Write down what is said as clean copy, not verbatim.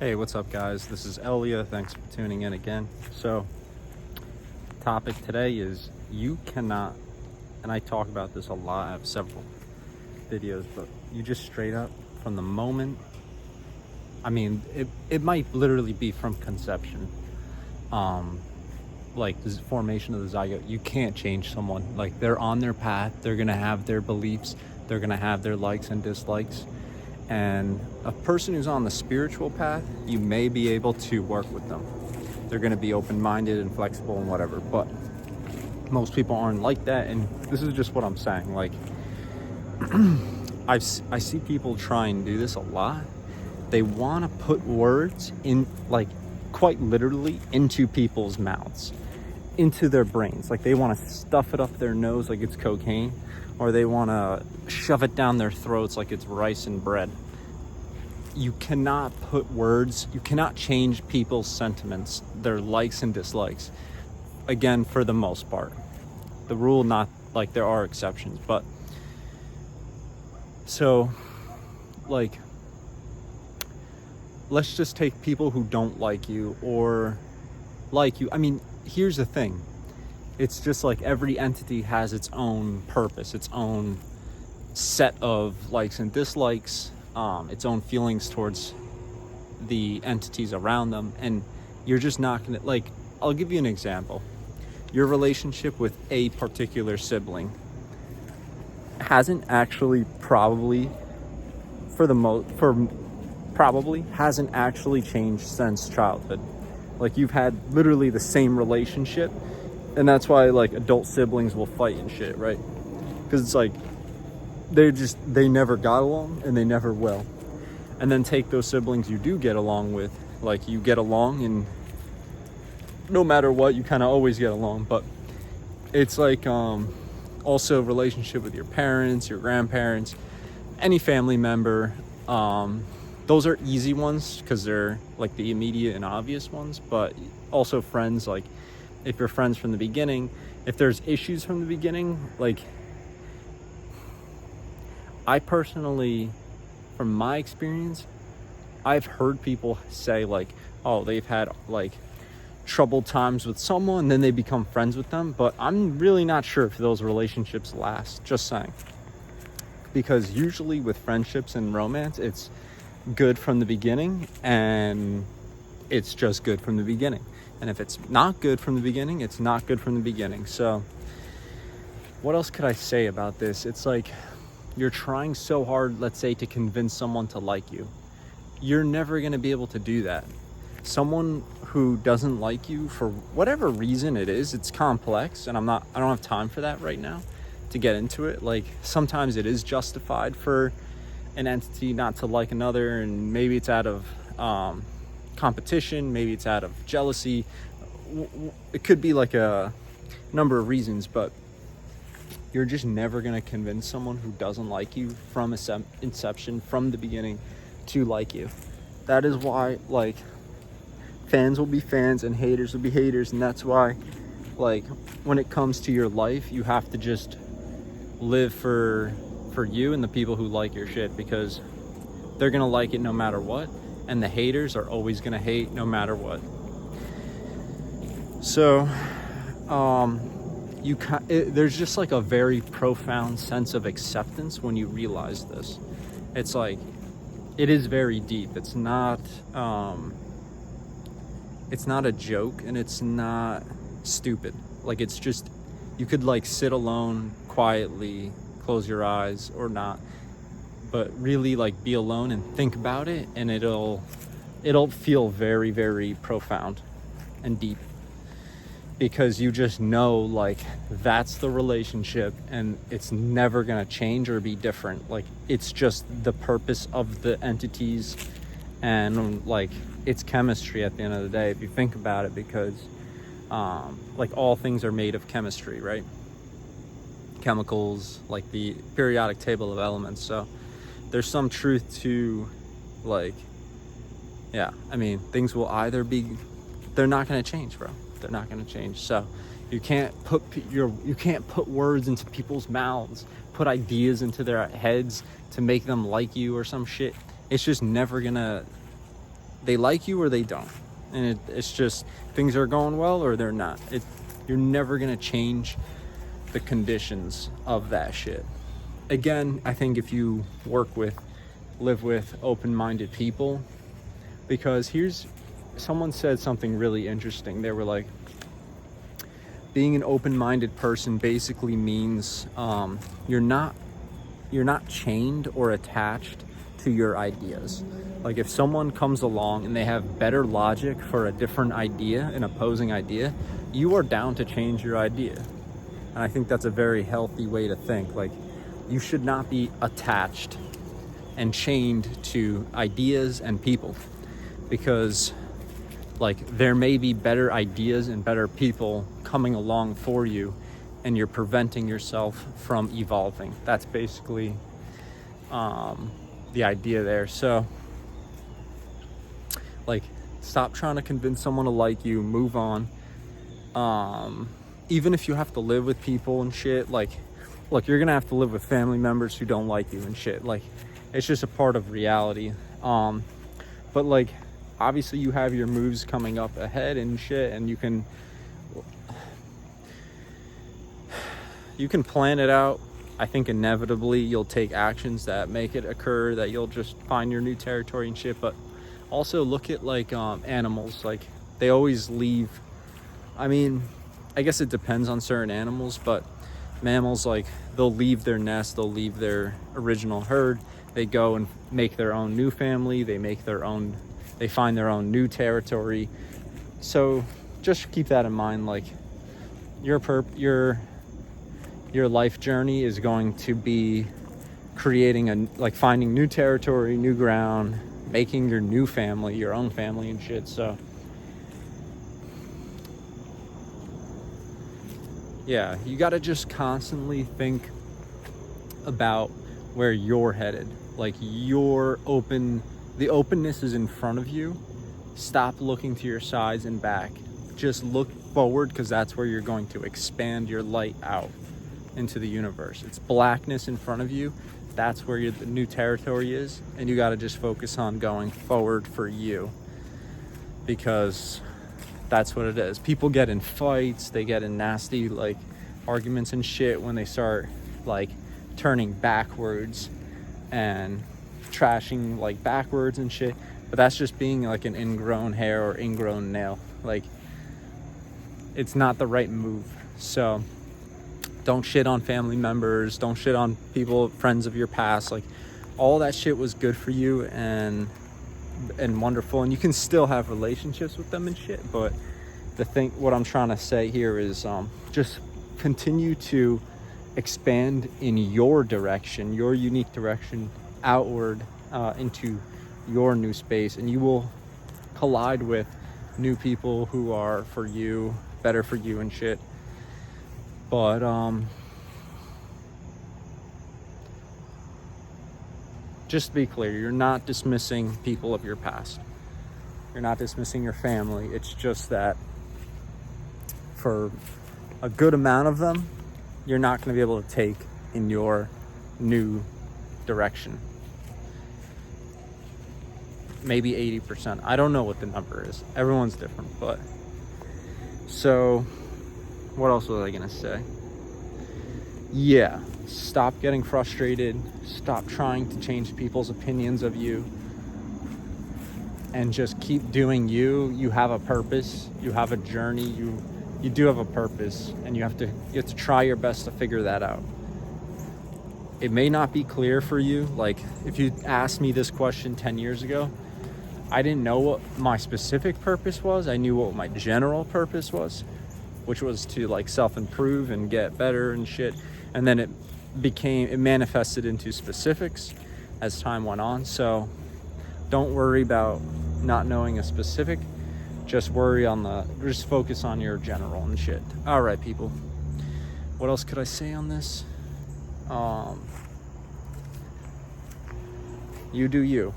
Hey, what's up, guys? This is Elia. Thanks for tuning in again. So, topic today is you cannot, and I talk about this a lot. I have several videos, but you just straight up from the moment, it might literally be from conception, like the formation of the zygote. You can't change someone. Like, they're on their path, they're gonna have their beliefs, they're gonna have their likes and dislikes. And a person who's on the spiritual path, you may be able to work with them. They're going to be open-minded and flexible and whatever, but most people aren't like that. And this is just what I'm saying. Like, I see people try and do this a lot. They want to put words in, like, quite literally into people's mouths, into their brains. Like, they want to stuff it up their nose like it's cocaine, or they want to shove it down their throats like it's rice and bread. You cannot put words, you cannot change people's sentiments, their likes and dislikes. Again, for the most part. The rule, not like there are exceptions, but so, like, let's just take people who don't like you or like you. I mean, here's the thing. It's just like every entity has its own purpose, its own set of likes and dislikes, its own feelings towards the entities around them. And you're just not gonna, like, I'll give you an example. Your relationship with a particular sibling hasn't actually probably hasn't actually changed since childhood. Like, you've had literally the same relationship. And that's why, like, adult siblings will fight and shit, right? Because it's like, they never got along and they never will. And then take those siblings you do get along with. Like, you get along, and no matter what, you kind of always get along. But it's like, also relationship with your parents, your grandparents, any family member. Those are easy ones because they're like the immediate and obvious ones. But also friends, like, if you're friends from the beginning, if there's issues from the beginning, like, I personally, from my experience, I've heard people say, like, oh, they've had, like, troubled times with someone, then they become friends with them. But I'm really not sure if those relationships last, just saying. Because usually with friendships and romance, it's good from the beginning, and it's just good from the beginning. And if it's not good from the beginning, it's not good from the beginning. So what else could I say about this? It's like, you're trying so hard, let's say, to convince someone to like you. You're never going to be able to do that. Someone who doesn't like you, for whatever reason it is, it's complex, and I don't have time for that right now to get into it. Like, sometimes it is justified for an entity not to like another, and maybe it's out of competition, maybe it's out of jealousy. It could be like a number of reasons, but you're just never going to convince someone who doesn't like you from inception, from the beginning, to like you. That is why, like, fans will be fans and haters will be haters. And that's why, like, when it comes to your life, you have to just live for you and the people who like your shit, because they're going to like it no matter what. And the haters are always going to hate no matter what. So, there's just like a very profound sense of acceptance when you realize this. It's like, it is very deep. It's not a joke, and it's not stupid. Like, it's just, you could, like, sit alone quietly, close your eyes or not, but really, like, be alone and think about it, and it'll feel very, very profound and deep. Because you just know, like, that's the relationship, and it's never gonna change or be different. Like, it's just the purpose of the entities, and, like, it's chemistry at the end of the day, if you think about it, because like, all things are made of chemistry, right? Chemicals, like the periodic table of elements. So there's some truth to, like, yeah, I mean, things will either be, they're not gonna change, bro. They're not going to change. So you can't put words into people's mouths, put ideas into their heads to make them like you or some shit. It's just never gonna They like you or they don't. And it's just, things are going well or they're not. You're never gonna change the conditions of that shit. Again, I think if you live with open-minded people, because someone said something really interesting. They were like, being an open-minded person basically means you're not chained or attached to your ideas. Like if someone comes along and they have better logic for a different idea, an opposing idea, you are down to change your idea. And I think that's a very healthy way to think. Like, you should not be attached and chained to ideas and people, because like there may be better ideas and better people coming along for you, and you're preventing yourself from evolving. That's basically the idea there. So like, stop trying to convince someone to like you, move on. Even if you have to live with people and shit, like, look, you're gonna have to live with family members who don't like you and shit. Like, it's just a part of reality. But like, obviously you have your moves coming up ahead and shit, and you can plan it out. I think inevitably you'll take actions that make it occur, that you'll just find your new territory and shit. But also look at like animals. Like, they always leave. I mean, I guess it depends on certain animals, but mammals, like, they'll leave their nest, they'll leave their original herd, they go and make their own new family, they find their own new territory. So just keep that in mind. Like, your life journey is going to be finding new territory, new ground, making your new family, your own family and shit. So yeah, you got to just constantly think about where you're headed. Like, the openness is in front of you. Stop looking to your sides and back. Just look forward, because that's where you're going to expand your light out into the universe. It's blackness in front of you. That's where the new territory is. And you got to just focus on going forward for you, because that's what it is. People get in fights, they get in nasty like arguments and shit when they start like turning backwards and trashing like backwards and shit. But that's just being like an ingrown hair or ingrown nail. Like, it's not the right move. So don't shit on family members, don't shit on people, friends of your past. Like, all that shit was good for you and wonderful, and you can still have relationships with them and shit. But what I'm trying to say here is just continue to expand in your direction, your unique direction, outward into your new space, and you will collide with new people who are for you, better for you and shit. But just to be clear, you're not dismissing people of your past. You're not dismissing your family. It's just that for a good amount of them, you're not going to be able to take in your new direction. Maybe 80%. I don't know what the number is. Everyone's different. But so what else was I going to say? Yeah, stop getting frustrated. Stop trying to change people's opinions of you, and just keep doing you. You have a purpose. You have a journey. You do have a purpose, and you have to try your best to figure that out. It may not be clear for you. Like, if you asked me this question 10 years ago, I didn't know what my specific purpose was. I knew what my general purpose was, which was to like self-improve and get better and shit. And then it manifested into specifics as time went on. So don't worry about not knowing a specific. Just focus on your general and shit. All right, people. What else could I say on this? You do you.